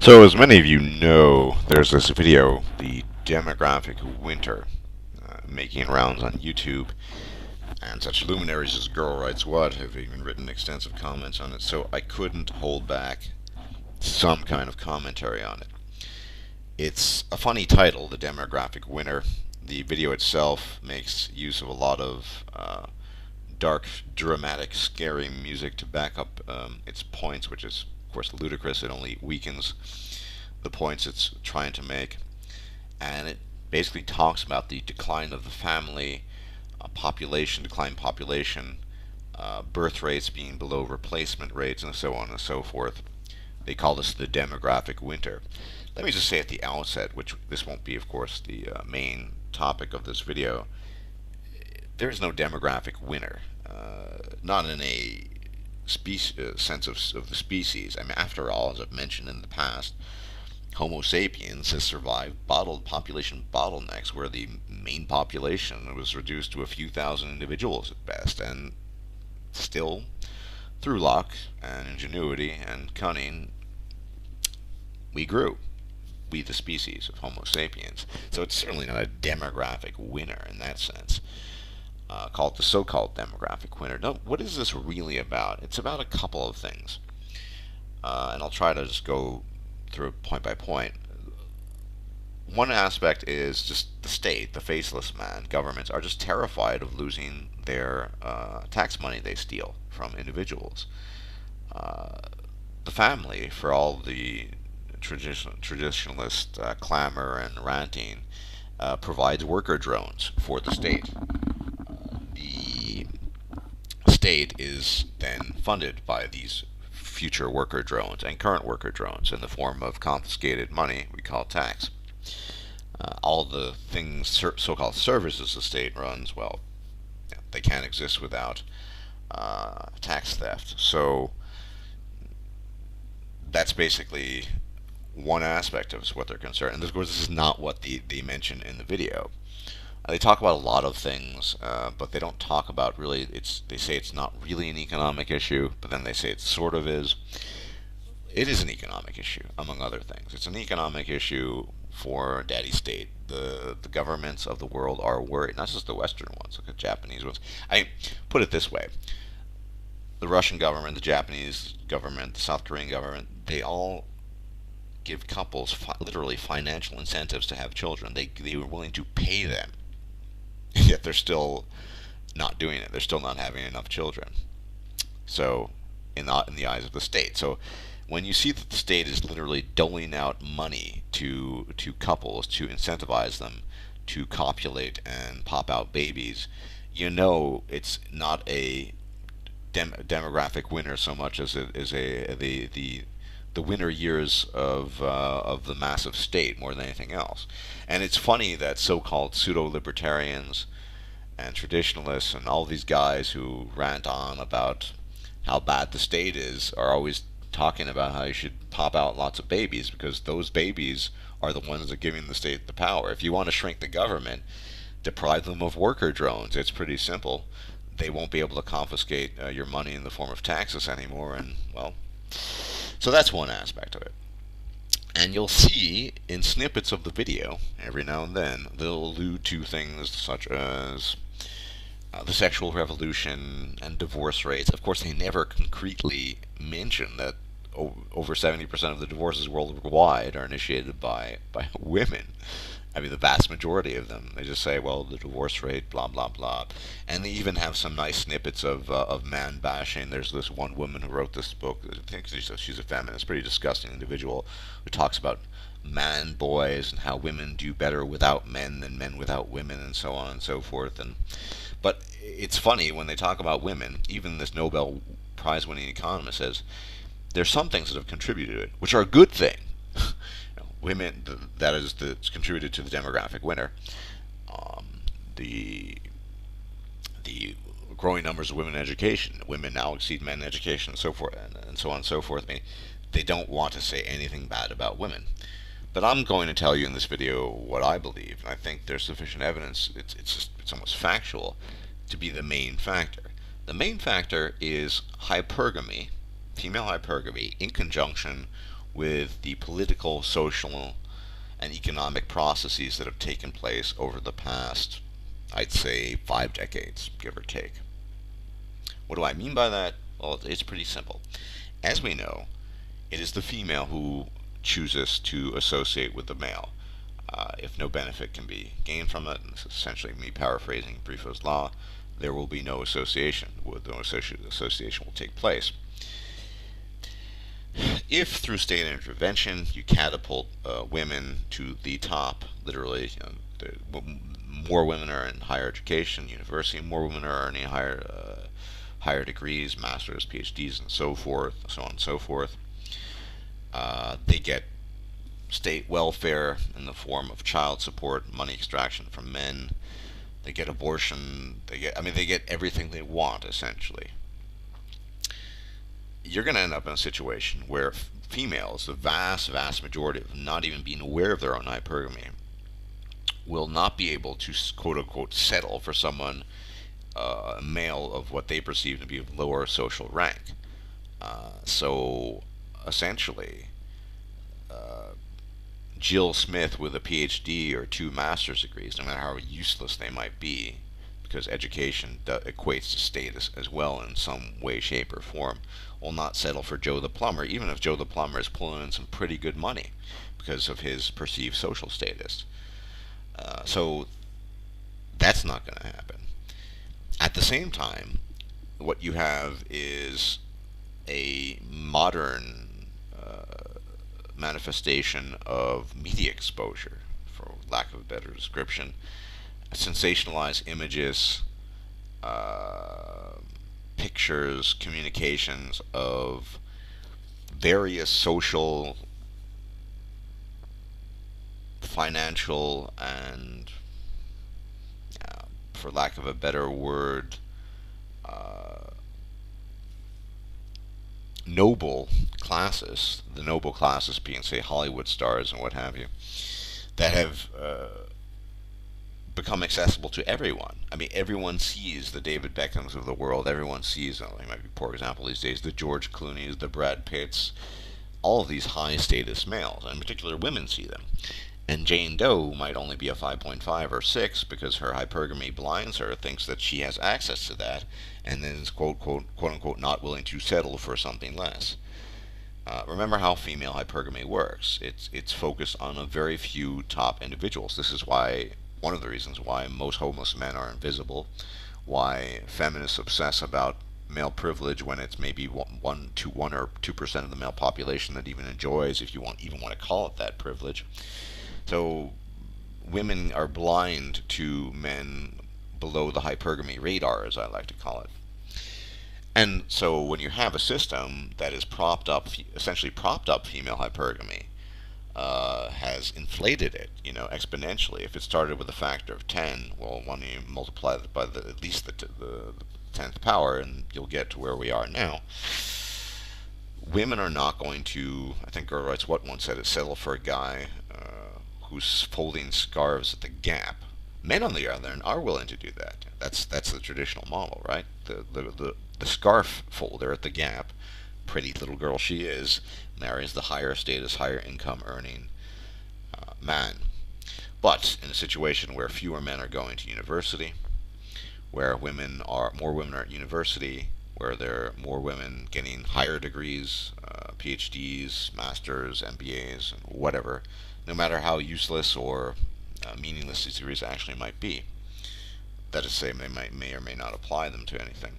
So, as many of you know, there's this video, the demographic winter, making rounds on YouTube, and such luminaries as Girl Writes What have even written extensive comments on it, so I couldn't hold back some kind of commentary on it. It's a funny title, the demographic winter. The video itself makes use of a lot of dark, dramatic, scary music to back up its points, which is, of course, ludicrous. It only weakens the points it's trying to make. And it basically talks about the decline of the family, population, birth rates being below replacement rates, and so on and so forth. They call this the demographic winter. Let me just say at the outset, which this won't be, of course, the main topic of this video, there is no demographic winter. Not in a sense of the species. I mean, after all, as I've mentioned in the past, Homo sapiens has survived population bottlenecks where the main population was reduced to a few thousand individuals at best, and still, through luck and ingenuity and cunning, we grew. We, the species of Homo sapiens. So it's certainly not a demographic winner in that sense. Call it the so-called demographic winter. No, what is this really about? It's about a couple of things. And I'll try to just go through point by point. One aspect is just the state, the faceless man. Governments are just terrified of losing their tax money they steal from individuals. The family, for all the traditionalist clamor and ranting, provides worker drones for the state. The state is then funded by these future worker drones and current worker drones in the form of confiscated money we call tax. All the things, so-called services the state runs, well, they can't exist without tax theft. So that's basically one aspect of what they're concerned. And of course, this is not what they mention in the video. They talk about a lot of things, but they don't talk about really. They say it's not really an economic issue, but then they say it sort of is. It is an economic issue, among other things. It's an economic issue for Daddy State. The governments of the world are worried, not just the Western ones, like the Japanese ones. I put it this way: the Russian government, the Japanese government, the South Korean government, they all give couples literally financial incentives to have children. They were willing to pay them. Yet they're still not doing it. They're still not having enough children. So, in the eyes of the state. So, when you see that the state is literally doling out money to couples to incentivize them to copulate and pop out babies, you know it's not a demographic winner so much as it is the winter years of the massive state more than anything else. And it's funny that so-called pseudo-libertarians and traditionalists and all these guys who rant on about how bad the state is are always talking about how you should pop out lots of babies because those babies are the ones that are giving the state the power. If you want to shrink the government, deprive them of worker drones. It's pretty simple. They won't be able to confiscate your money in the form of taxes anymore, and, well, so that's one aspect of it. And you'll see in snippets of the video, every now and then, they'll allude to things such as the sexual revolution and divorce rates. Of course, they never concretely mention that over 70% of the divorces worldwide are initiated by women. I mean, the vast majority of them. They just say, well, the divorce rate, blah, blah, blah. And they even have some nice snippets of man bashing. There's this one woman who wrote this book. I think she's a feminist, pretty disgusting individual, who talks about man boys and how women do better without men than men without women, and so on and so forth. But it's funny, when they talk about women, even this Nobel Prize-winning economist says, there's some things that have contributed to it, which are a good thing. Women, that is, that's contributed to the demographic winter. The growing numbers of women in education. Women now exceed men in education, and so forth, and so on and so forth. I mean, they don't want to say anything bad about women. But I'm going to tell you in this video what I believe, and I think there's sufficient evidence, it's almost factual, to be the main factor. The main factor is hypergamy, female hypergamy, in conjunction with the political, social, and economic processes that have taken place over the past, I'd say, 5 decades, give or take. What do I mean by that? Well, it's pretty simple. As we know, it is the female who chooses to associate with the male. If no benefit can be gained from it, and this is essentially me paraphrasing Briffault's law, there will be no association. No association will take place. If through state intervention you catapult women to the top, literally, more women are in higher education, university, more women are earning higher degrees, masters, PhDs, and so forth, so on and so forth. They get state welfare in the form of child support, money extraction from men. They get abortion. They get everything they want, essentially. You're going to end up in a situation where females, the vast, vast majority of not even being aware of their own hypergamy, will not be able to, quote unquote, settle for someone, a male of what they perceive to be of lower social rank. So essentially, Jill Smith with a PhD or 2 master's degrees, no matter how useless they might be, because education equates to status as well in some way, shape, or form, will not settle for Joe the plumber, even if Joe the plumber is pulling in some pretty good money because of his perceived social status. So that's not going to happen. At the same time, what you have is a modern manifestation of media exposure, for lack of a better description, sensationalized images, pictures, communications of various social, financial, and, for lack of a better word, noble classes, the noble classes being, say, Hollywood stars and what have you, that have become accessible to everyone. I mean, everyone sees the David Beckhams of the world. Everyone sees, it might be a poor example these days, the George Clooney's, the Brad Pitts, all of these high-status males, and in particular women see them. And Jane Doe might only be a 5.5 or 6 because her hypergamy blinds her, thinks that she has access to that, and then is quote unquote not willing to settle for something less. Remember how female hypergamy works. It's focused on a very few top individuals. This is why, one of the reasons why most homeless men are invisible, why feminists obsess about male privilege when it's maybe 1 or 2% of the male population that even enjoys, if you even want to call it that, privilege. So women are blind to men below the hypergamy radar, as I like to call it. And so when you have a system that is essentially propped up female hypergamy, has inflated it, exponentially. If it started with a factor of 10, well, when you multiply it by at least the 10th power, and you'll get to where we are now. Women are not going to, I think Girl Writes What once said it, settle for a guy who's folding scarves at the Gap. Men, on the other hand, are willing to do that. That's the traditional model, right? The scarf folder at the Gap, pretty little girl she is, marries the higher status, higher income earning man. But in a situation where fewer men are going to university, where more women are at university, where there are more women getting higher degrees, PhDs, masters, MBAs, and whatever, no matter how useless or meaningless these degrees actually might be. That is to say, they may or may not apply them to anything.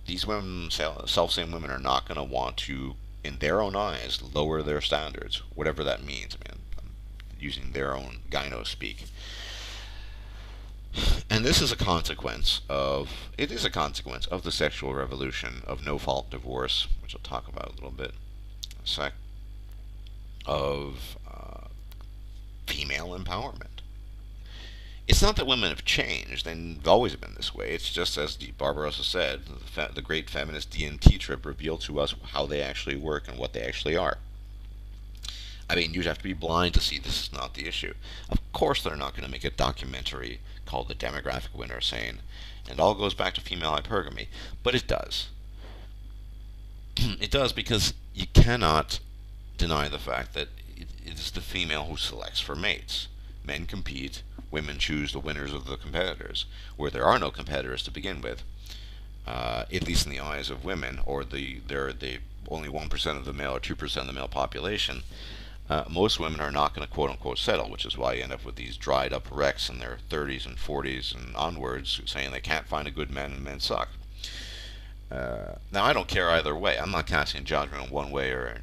These women, self-same women, are not going to want to, in their own eyes, lower their standards, whatever that means. I mean, I'm using their own gyno speak. And this is a consequence of the sexual revolution, of no-fault divorce, which I'll talk about a little bit in a sec, of female empowerment. It's not that women have changed, they've always been this way. It's just, as Barbarossa said, the great feminist DMT trip revealed to us how they actually work and what they actually are. I mean, you'd have to be blind to see this is not the issue. Of course they're not going to make a documentary called The Demographic Winner saying, and it all goes back to female hypergamy, but it does. It does, because you cannot deny the fact that it is the female who selects for mates. Men compete, women choose the winners of the competitors, where there are no competitors to begin with, at least in the eyes of women, or they're the only 1% of the male or 2% of the male population. Most women are not going to quote unquote settle, which is why you end up with these dried up wrecks in their 30s and 40s and onwards saying they can't find a good man and men suck. Now, I don't care either way. I'm not casting judgment on one way or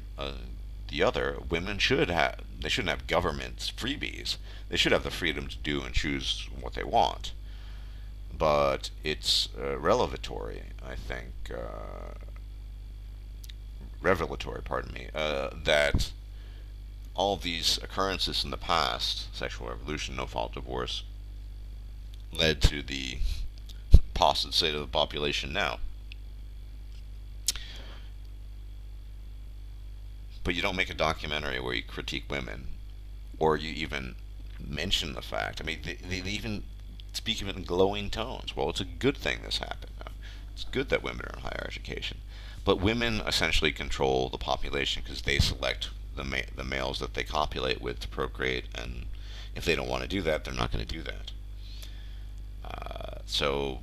the other. Women should have, they shouldn't have government freebies. They should have the freedom to do and choose what they want. But it's revelatory, I think, revelatory, pardon me, that all of these occurrences in the past, sexual revolution, no-fault divorce, led to the apostate state of the population now. But you don't make a documentary where you critique women, or you even mention the fact. I mean, they even speak of it in glowing tones. Well, it's a good thing this happened. It's good that women are in higher education. But women essentially control the population because they select the males that they copulate with to procreate, and if they don't want to do that, they're not going to do that. So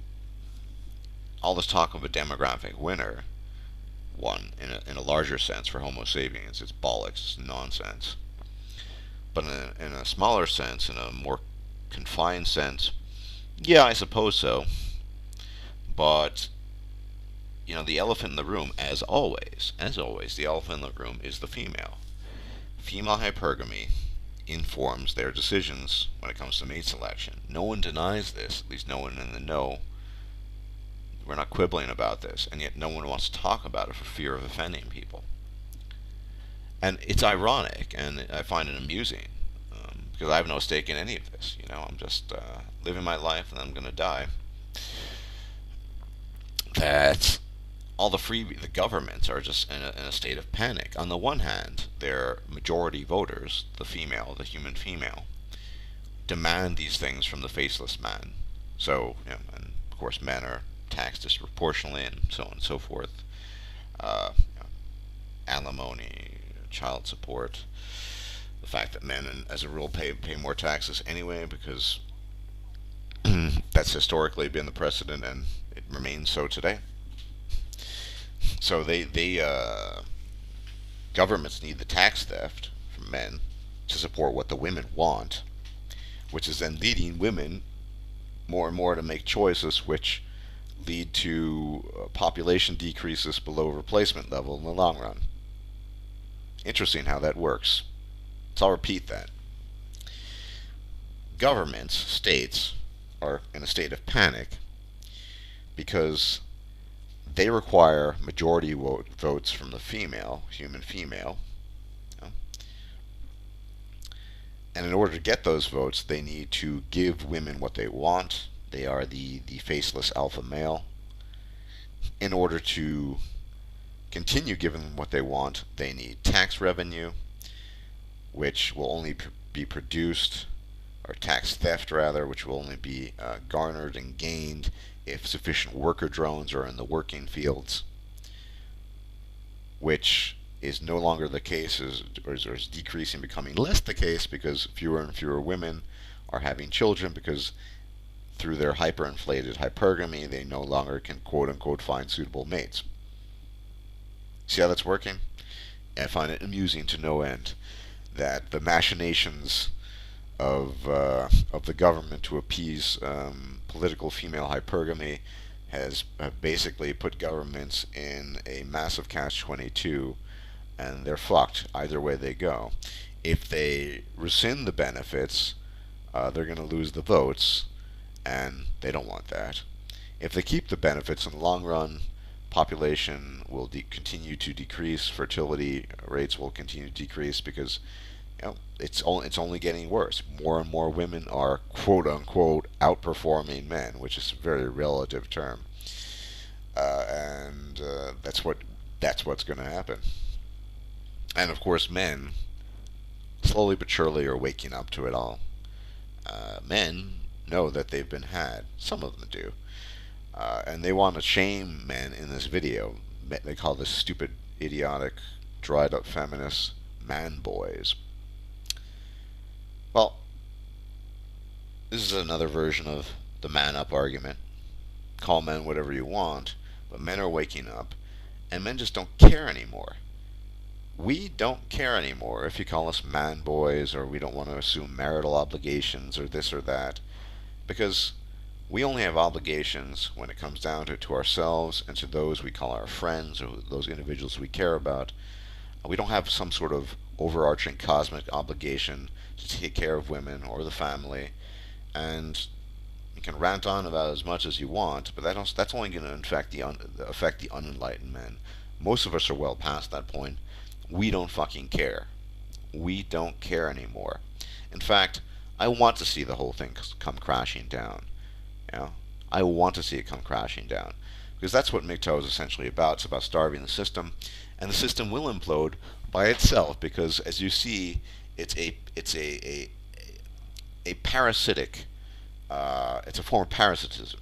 all this talk of a demographic winner, one, in a larger sense for Homo sapiens, it's bollocks, it's nonsense. But in a smaller sense, in a more confined sense, yeah, I suppose so. But, the elephant in the room, as always, the elephant in the room is the female. Female hypergamy informs their decisions when it comes to mate selection. No one denies this, at least no one in the know. We're not quibbling about this, and yet no one wants to talk about it for fear of offending people. And it's ironic, and I find it amusing, because I have no stake in any of this. I'm just living my life, and I'm going to die. That all the governments are just in a state of panic. On the one hand, their majority voters, the human female, demand these things from the faceless man. So, and of course, men are taxed disproportionately, and so on and so forth. Alimony, child support, the fact that men, as a rule, pay more taxes anyway, because that's historically been the precedent, and it remains so today. So governments need the tax theft from men to support what the women want, which is then leading women more and more to make choices which lead to population decreases below replacement level in the long run. Interesting how that works. So I'll repeat that. Governments, states, are in a state of panic because they require majority votes from the human female. And in order to get those votes, they need to give women what they want. They are the faceless alpha male. In order to continue giving them what they want, they need tax revenue, which will only be produced, or tax theft rather, which will only be garnered and gained if sufficient worker drones are in the working fields, which is no longer the case, or is decreasing, becoming less the case, because fewer and fewer women are having children, because through their hyperinflated hypergamy, they no longer can quote-unquote find suitable mates. See how that's working? I find it amusing to no end that the machinations of the government to appease political female hypergamy has basically put governments in a massive catch-22, and they're fucked either way they go. If they rescind the benefits, they're going to lose the votes, and they don't want that. If they keep the benefits in the long run, population will continue to decrease, fertility rates will continue to decrease, because it's only getting worse. More and more women are quote unquote outperforming men, which is a very relative term, and that's what's going to happen. And of course, men slowly but surely are waking up to it all. Men know that they've been had. Some of them do. And they want to shame men in this video. They call this stupid, idiotic, dried up feminists man boys. Well, this is another version of the man up argument. Call men whatever you want, but men are waking up, and men just don't care anymore. We don't care anymore if you call us man boys, or we don't want to assume marital obligations or this or that, because we only have obligations when it comes down to ourselves and to those we call our friends or those individuals we care about. We don't have some sort of overarching cosmic obligation to take care of women or the family. And you can rant on about as much as you want, but that's only going to affect the unenlightened men. Most of us are well past that point. We don't fucking care. We don't care anymore. In fact, I want to see the whole thing come crashing down. You know, I want to see it come crashing down because that's what MGTOW is essentially about. It's about starving the system, and the system will implode by itself because, as you see, it's a parasitic. It's a form of parasitism.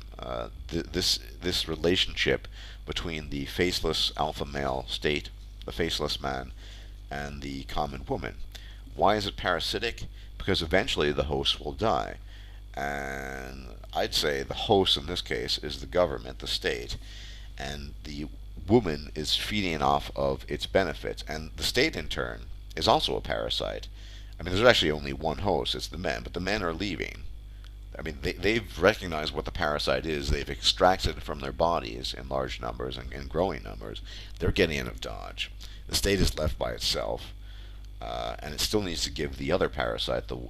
This relationship between the faceless alpha male state, the faceless man, and the common woman. Why is it parasitic? Because eventually the host will die. And I'd say the host in this case is the government, the state, and the woman is feeding off of its benefits. And the state, in turn, is also a parasite. I mean, there's actually only one host, it's the men, but the men are leaving. I mean, they've recognized what the parasite is. They've extracted it from their bodies in large numbers and in growing numbers. They're getting out of Dodge. The state is left by itself, and it still needs to give the other parasite, the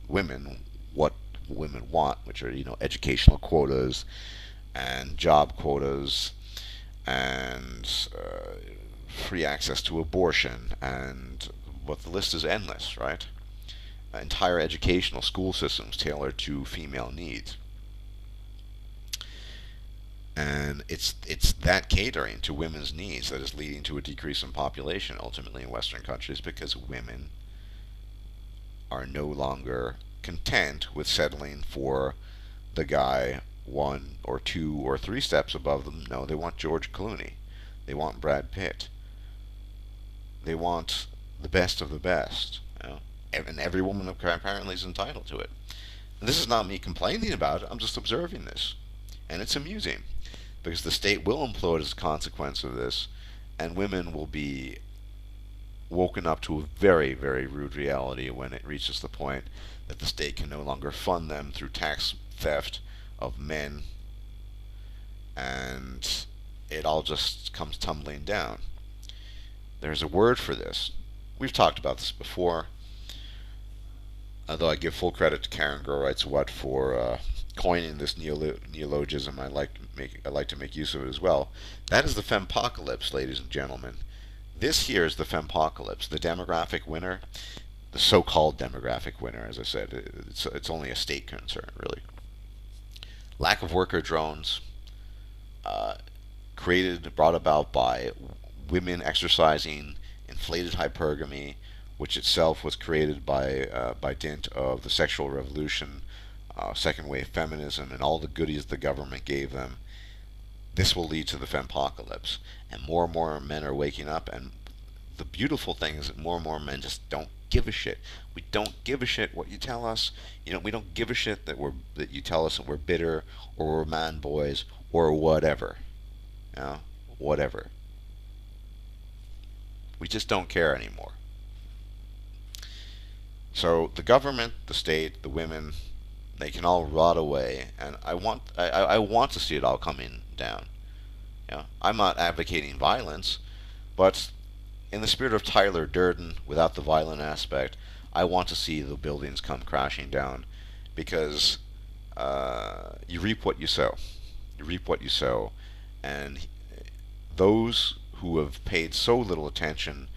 women, what women want, which are, educational quotas and job quotas and free access to abortion, and but the list is endless, right? Entire educational school systems tailored to female needs. And it's that catering to women's needs that is leading to a decrease in population ultimately in Western countries, because women are no longer content with settling for the guy one or two or three steps above them. No, they want George Clooney. They want Brad Pitt. They want the best of the best. And every woman apparently is entitled to it. And this is not me complaining about it. I'm just observing this. And it's amusing, because the state will implode as a consequence of this, and women will be woken up to a very, very rude reality when it reaches the point that the state can no longer fund them through tax theft of men, and it all just comes tumbling down. There's a word for this. We've talked about this before. Although I give full credit to Karen Grow Writes What for coining this neologism, I like to make use of it as well. That is the fempocalypse, ladies and gentlemen. This here is the fempocalypse, the demographic winner, the so-called demographic winner. As I said, it's only a state concern, really. Lack of worker drones, brought about by women exercising inflated hypergamy, which itself was created by dint of the sexual revolution, second wave feminism, and all the goodies the government gave them. This will lead to the fempocalypse, and more men are waking up. And the beautiful thing is that more and more men just don't give a shit. We don't give a shit what you tell us. We don't give a shit that you tell us that we're bitter or we're man boys or whatever. Whatever. We just don't care anymore. So the government, the state, the women, they can all rot away, and I want to see it all coming down. I'm not advocating violence, but in the spirit of Tyler Durden, without the violent aspect, I want to see the buildings come crashing down, because you reap what you sow. You reap what you sow, and those who have paid so little attention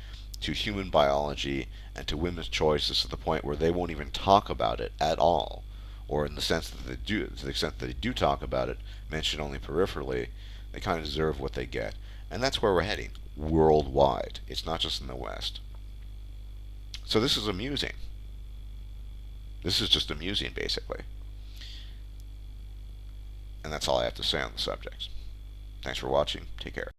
to human biology and to women's choices to the point where they won't even talk about it at all, or in the sense that they do, to the extent that they do talk about it, mentioned only peripherally, they kind of deserve what they get. And that's where we're heading, worldwide. It's not just in the West. So this is amusing. This is just amusing, basically. And that's all I have to say on the subject. Thanks for watching. Take care.